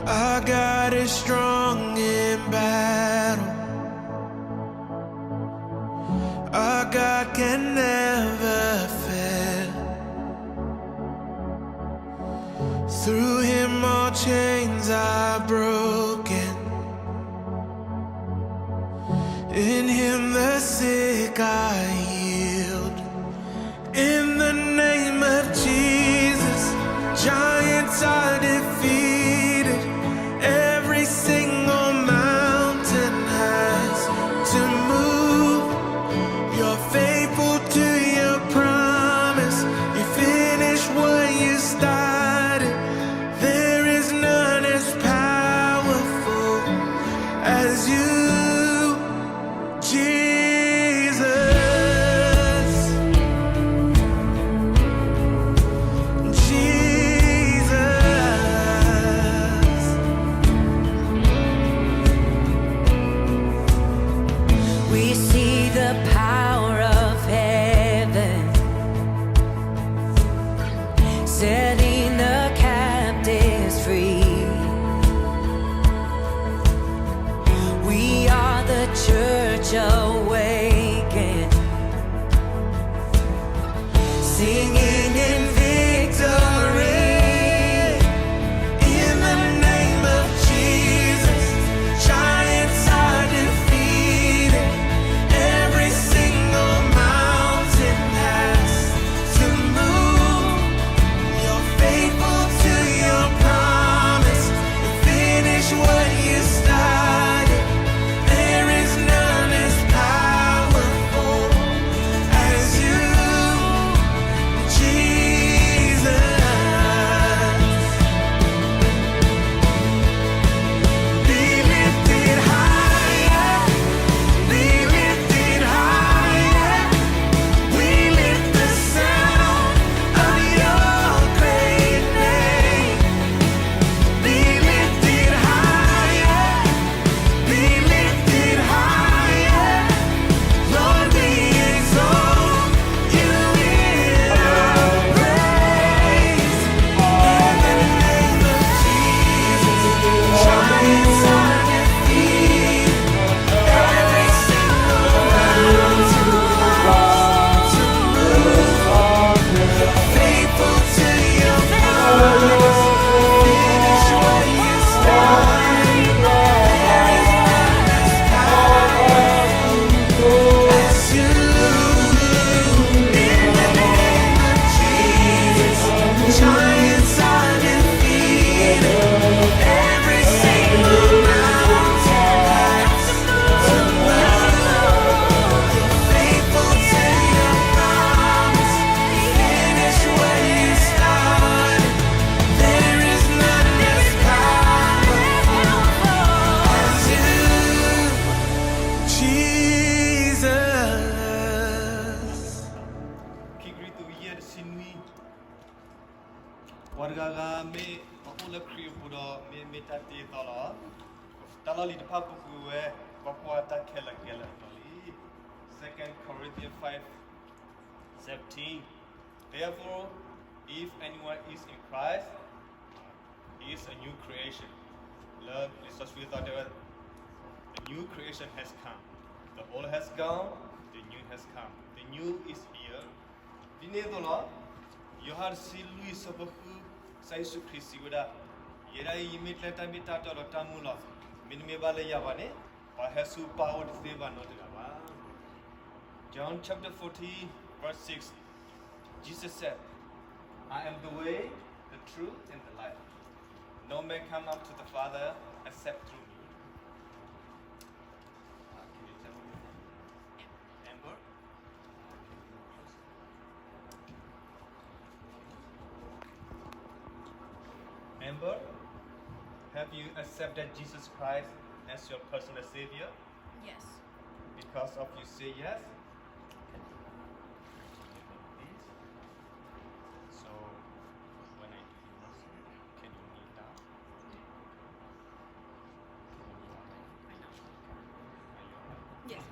Our God is strong in battle. Our God can never fail. Through him all chains are broken. In him the sick are healed. In the name of Jesus, giants are defeated. Every single mountain has to move. You're faithful to your promise. You finish what you started. There is none as powerful as you, Jesus. Jesus. We see the power of heaven setting the captives free. We are the church awakened, singing in victory. In the name of Jesus, giants are defeated. Every single mountain has to move. You're faithful to your promise. You finish what you started. There is none as powerful as you, Jesus. Be lifted higher, be lifted higher. We lift the sound of your great name. Be lifted higher, be lifted higher. Lord, we exalt you in our praise. In the name of Jesus, giants are defeated. Every single mountain has to move. Faithful to your promise, finish what you started. There is none as powerful as you. In the name of Jesus, giants are defeated. Every single mountain has to move. Faithful to your promise, finish what you started. There is none as powerful as you, Jesus. Kikritu yer sinui wargaga me makula kriyo puro me metate tala li dpa pukuwe bakwata kela tali 2 Corinthians 5:17. Therefore, if anyone is in Christ, he is a new creation. Love is such without the new creation has come. The old has gone, the new has come. The new is here. Dinedola, you have seen Louis Sobaku, Saisu Christiuda, Yera Yimitata Mitata or Tamula, Minimebale Yavane, or Hasu power to save another. John chapter 14, verse 6. Jesus said, I am the way, the truth, and the life. No man come up to the Father except through me. Can you tell me? Amber? Amber, have you accepted Jesus Christ as your personal Savior? Yes. Because of you say yes? So, when I do this, can you kneel down? Yes.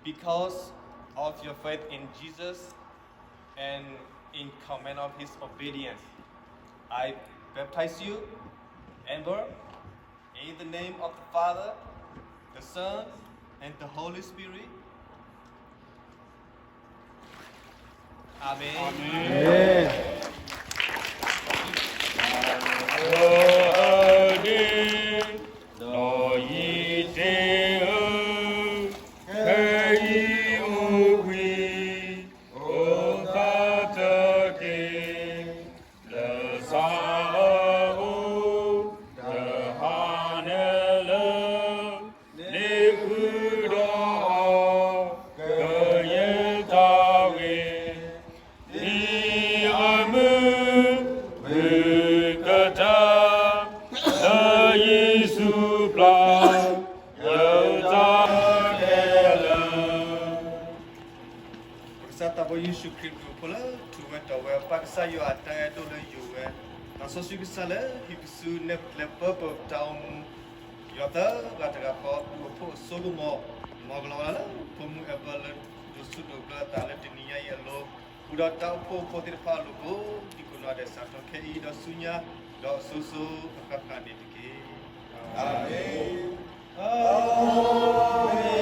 Because of your faith in Jesus and in command of his obedience, I baptize you, Amber, in the name of the Father, the Son, and the Holy Spirit. Amen. Sata boy Yesu Kristo pula tuwe tawe paksa yo ata to le yuwe na so su bisale hibisu ne lepa po taum yota gata ko po solumo moglala pomu apple do su do ta le tinia yelo uda ta po po tir pa lu go dikuno de sato ke I do sunya do susu kakak ni dike amen amen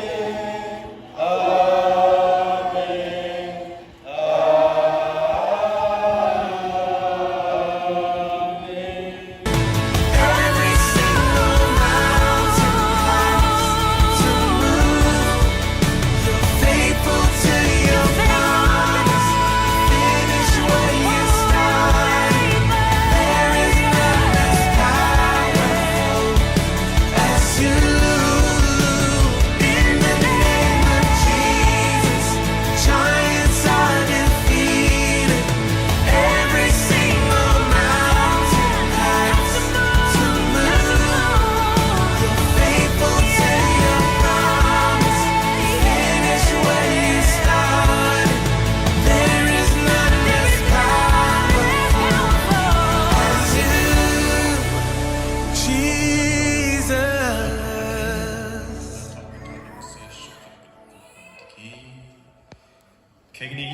Kegni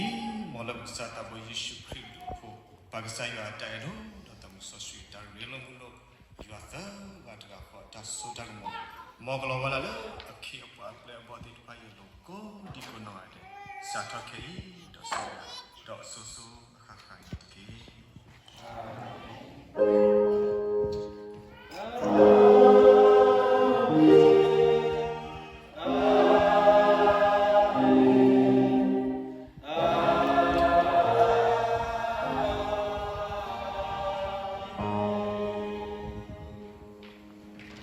molam sata boy Yesu Kristo po pagsa yo ata ero do tamu so sweet tar relo muno yo ata gata ko ta so tar mo moglo wala le akhi apa ple body pa yo ko di ko no ade sata ke do so so ha ha ke